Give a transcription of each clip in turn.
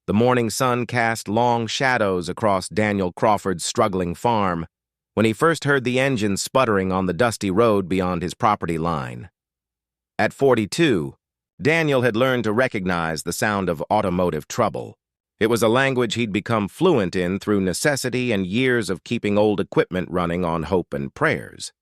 The morning sun cast long shadows across Daniel Crawford's struggling farm when he first heard the engine sputtering on the dusty road beyond his property line. At 42, Daniel had learned to recognize the sound of automotive trouble. It was a language he'd become fluent in through necessity and years of keeping old equipment running on hope and prayers.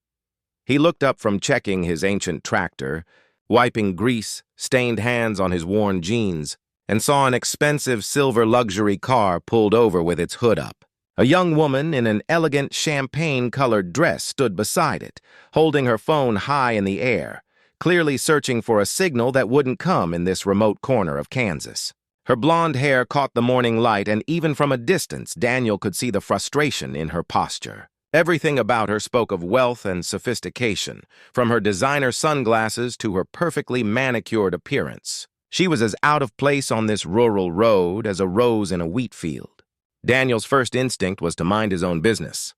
He looked up from checking his ancient tractor, wiping grease-stained hands on his worn jeans, and saw an expensive silver luxury car pulled over with its hood up. A young woman in an elegant champagne-colored dress stood beside it, holding her phone high in the air, clearly searching for a signal that wouldn't come in this remote corner of Kansas. Her blonde hair caught the morning light, and even from a distance, Daniel could see the frustration in her posture. Everything about her spoke of wealth and sophistication, from her designer sunglasses to her perfectly manicured appearance. She was as out of place on this rural road as a rose in a wheat field. Daniel's first instinct was to mind his own business.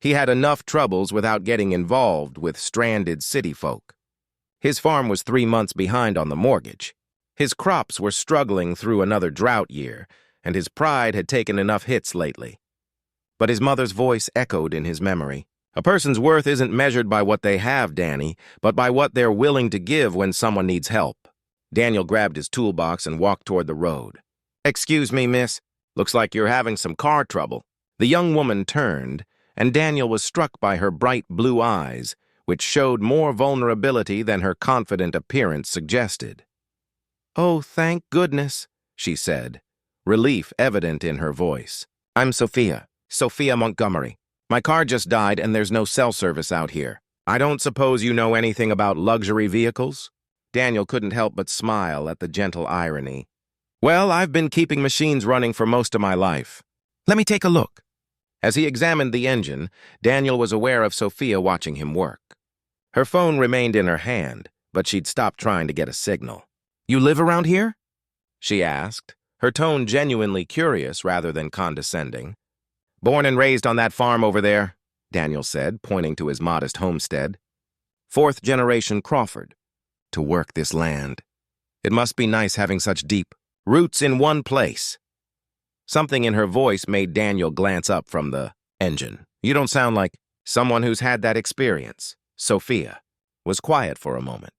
He had enough troubles without getting involved with stranded city folk. His farm was 3 months behind on the mortgage. His crops were struggling through another drought year, and his pride had taken enough hits lately. But his mother's voice echoed in his memory. A person's worth isn't measured by what they have, Danny, but by what they're willing to give when someone needs help. Daniel grabbed his toolbox and walked toward the road. "Excuse me, miss. Looks like you're having some car trouble." The young woman turned, and Daniel was struck by her bright blue eyes, which showed more vulnerability than her confident appearance suggested. "Oh, thank goodness," she said, relief evident in her voice. "I'm Sophia Montgomery. My car just died and there's no cell service out here. I don't suppose you know anything about luxury vehicles?" Daniel couldn't help but smile at the gentle irony. "Well, I've been keeping machines running for most of my life. Let me take a look." As he examined the engine, Daniel was aware of Sophia watching him work. Her phone remained in her hand, but she'd stopped trying to get a signal. "You live around here?" she asked, her tone genuinely curious rather than condescending. "Born and raised on that farm over there," Daniel said, pointing to his modest homestead. "Fourth generation Crawford. To work this land. It must be nice having such deep roots in one place." Something in her voice made Daniel glance up from the engine. "You don't sound like someone who's had that experience." Sophia was quiet for a moment.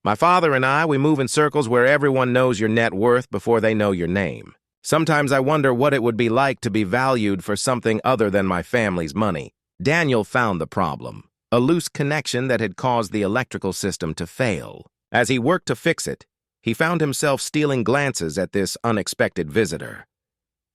"My father and I, we move in circles where everyone knows your net worth before they know your name. Sometimes I wonder what it would be like to be valued for something other than my family's money." Daniel found the problem, a loose connection that had caused the electrical system to fail. As he worked to fix it, he found himself stealing glances at this unexpected visitor.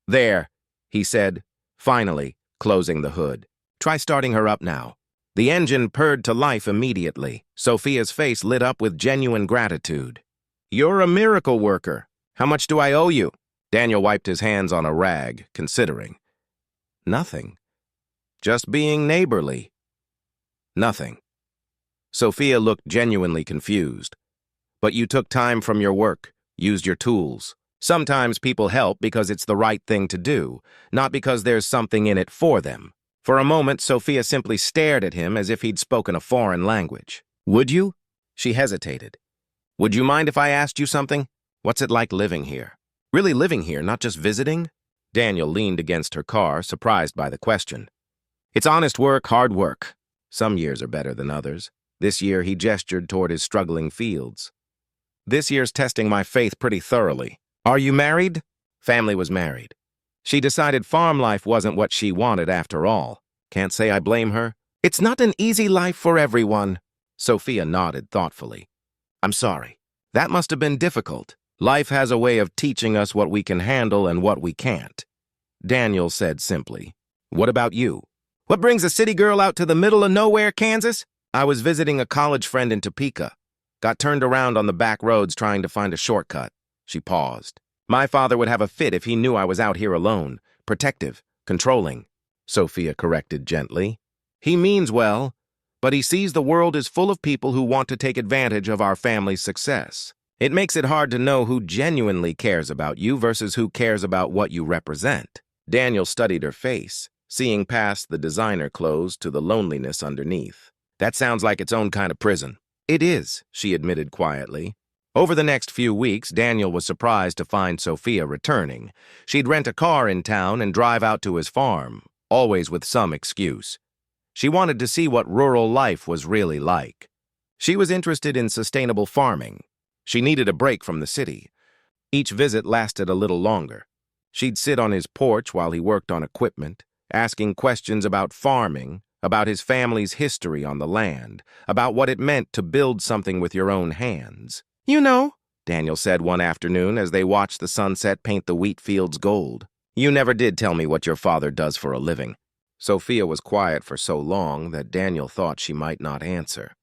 "There," he said, finally closing the hood. "Try starting her up now." The engine purred to life immediately. Sophia's face lit up with genuine gratitude. "You're a miracle worker. How much do I owe you?" Daniel wiped his hands on a rag, considering. "Nothing. Just being neighborly." "Nothing." Sophia looked genuinely confused. "But you took time from your work, used your tools. Sometimes people help because it's the right thing to do, not because there's something in it for them." For a moment, Sophia simply stared at him as if he'd spoken a foreign language. "Would you?" She hesitated. "Would you mind if I asked you something? What's it like living here? Really living here, not just visiting?" Daniel leaned against her car, surprised by the question. "It's honest work, hard work. Some years are better than others." This year, he gestured toward his struggling fields. "This year's testing my faith pretty thoroughly. Are you married?" Family was married. She decided farm life wasn't what she wanted after all. Can't say I blame her. "It's not an easy life for everyone." Sophia nodded thoughtfully. "I'm sorry. That must have been difficult. Life has a way of teaching us what we can handle and what we can't." Daniel said simply, "What about you?" "What brings a city girl out to the middle of nowhere, Kansas?" "I was visiting a college friend in Topeka. Got turned around on the back roads trying to find a shortcut." She paused. "My father would have a fit if he knew I was out here alone. Protective, controlling," Sophia corrected gently. "He means well, but he sees the world is full of people who want to take advantage of our family's success. It makes it hard to know who genuinely cares about you versus who cares about what you represent." Daniel studied her face, seeing past the designer clothes to the loneliness underneath. "That sounds like its own kind of prison." "It is," she admitted quietly. Over the next few weeks, Daniel was surprised to find Sophia returning. She'd rent a car in town and drive out to his farm, always with some excuse. She wanted to see what rural life was really like. She was interested in sustainable farming. She needed a break from the city. Each visit lasted a little longer. She'd sit on his porch while he worked on equipment, asking questions about farming, about his family's history on the land, about what it meant to build something with your own hands. "You know," Daniel said one afternoon as they watched the sunset paint the wheat fields gold, "you never did tell me what your father does for a living." Sophia was quiet for so long that Daniel thought she might not answer.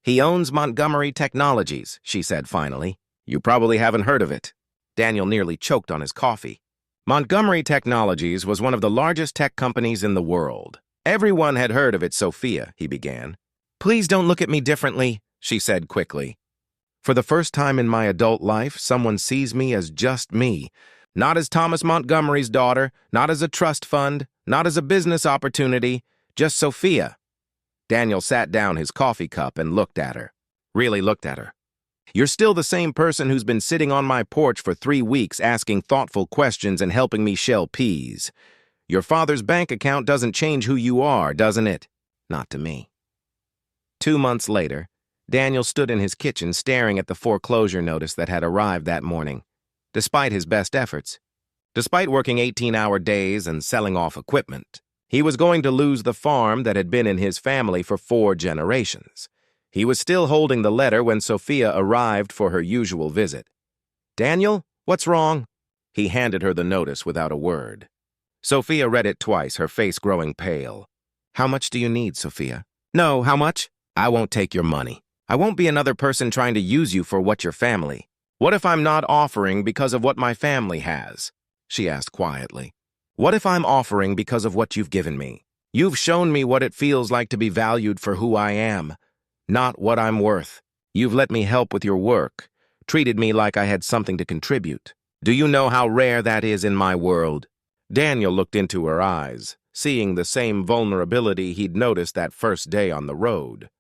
"He owns Montgomery Technologies," she said finally. "You probably haven't heard of it." Daniel nearly choked on his coffee. Montgomery Technologies was one of the largest tech companies in the world. "Everyone had heard of it, Sophia," he began. "Please don't look at me differently," she said quickly. "For the first time in my adult life, someone sees me as just me. Not as Thomas Montgomery's daughter, not as a trust fund, not as a business opportunity, just Sophia." Daniel sat down his coffee cup and looked at her. Really looked at her. "You're still the same person who's been sitting on my porch for 3 weeks asking thoughtful questions and helping me shell peas. Your father's bank account doesn't change who you are, doesn't it? Not to me." 2 months later, Daniel stood in his kitchen staring at the foreclosure notice that had arrived that morning. Despite his best efforts, despite working 18-hour days and selling off equipment, he was going to lose the farm that had been in his family for 4 generations. He was still holding the letter when Sophia arrived for her usual visit. "Daniel, what's wrong?" He handed her the notice without a word. Sophia read it twice, her face growing pale. "How much do you need, Sophia?" "No, how much?" "I won't take your money. I won't be another person trying to use you for what your family." "What if I'm not offering because of what my family has?" she asked quietly. "What if I'm offering because of what you've given me? You've shown me what it feels like to be valued for who I am, not what I'm worth. You've let me help with your work, treated me like I had something to contribute. Do you know how rare that is in my world?" Daniel looked into her eyes, seeing the same vulnerability he'd noticed that first day on the road.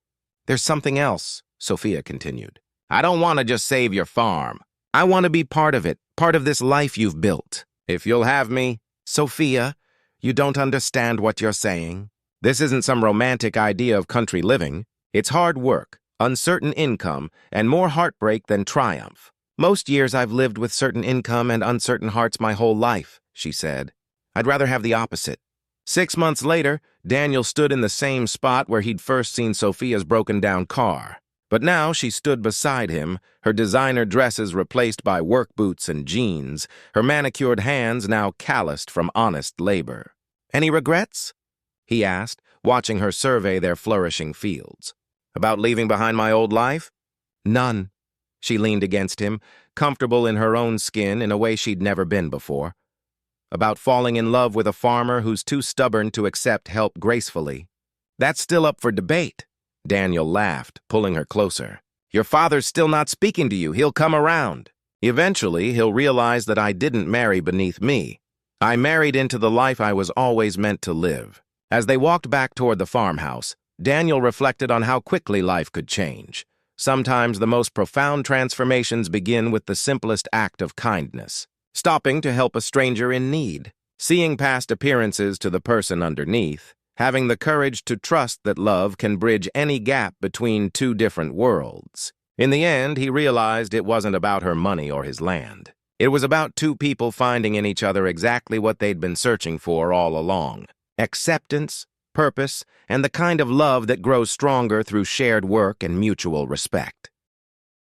"There's something else," Sophia continued. "I don't want to just save your farm. I want to be part of it, part of this life you've built. If you'll have me..." "Sophia, you don't understand what you're saying. This isn't some romantic idea of country living. It's hard work, uncertain income, and more heartbreak than triumph. Most years I've lived with certain income and uncertain hearts my whole life," she said. "I'd rather have the opposite." 6 months later, Daniel stood in the same spot where he'd first seen Sophia's broken-down car. But now she stood beside him, her designer dresses replaced by work boots and jeans, her manicured hands now calloused from honest labor. "Any regrets?" he asked, watching her survey their flourishing fields. "About leaving behind my old life?" "None." She leaned against him, comfortable in her own skin in a way she'd never been before. "About falling in love with a farmer who's too stubborn to accept help gracefully?" "That's still up for debate." Daniel laughed, pulling her closer. "Your father's still not speaking to you. He'll come around. Eventually, he'll realize that I didn't marry beneath me. I married into the life I was always meant to live." As they walked back toward the farmhouse, Daniel reflected on how quickly life could change. Sometimes the most profound transformations begin with the simplest act of kindness. Stopping to help a stranger in need, seeing past appearances to the person underneath, having the courage to trust that love can bridge any gap between 2 different worlds. In the end, he realized it wasn't about her money or his land. It was about 2 people finding in each other exactly what they'd been searching for all along: acceptance, purpose, and the kind of love that grows stronger through shared work and mutual respect.